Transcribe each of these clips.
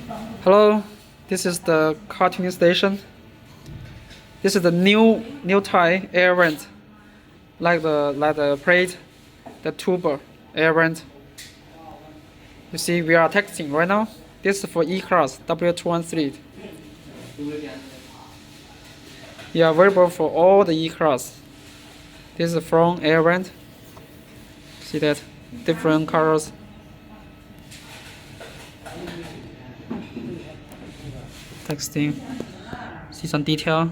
Hello, this is the car tuning station. This is the new type airvent, like the plate, the tuber airvent. You see, we are testing right now. This is for E-Class W213. Yeah, available for all the E-Class. This is from airvent. See that? Different colors. Texting. See some detail.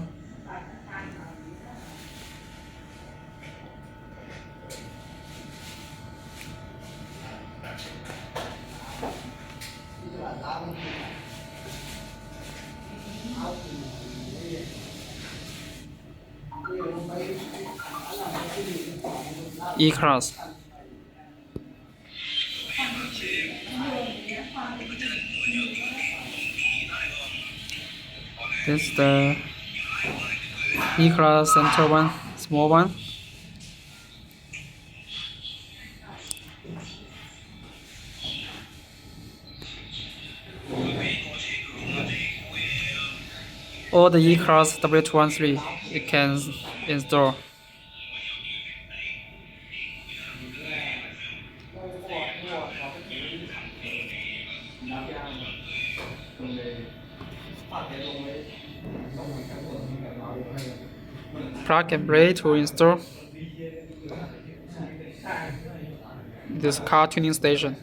E-Class. This is the E-Class center one, small one. All the E-Class W213 it can install. Plug and play to install this car tuning station.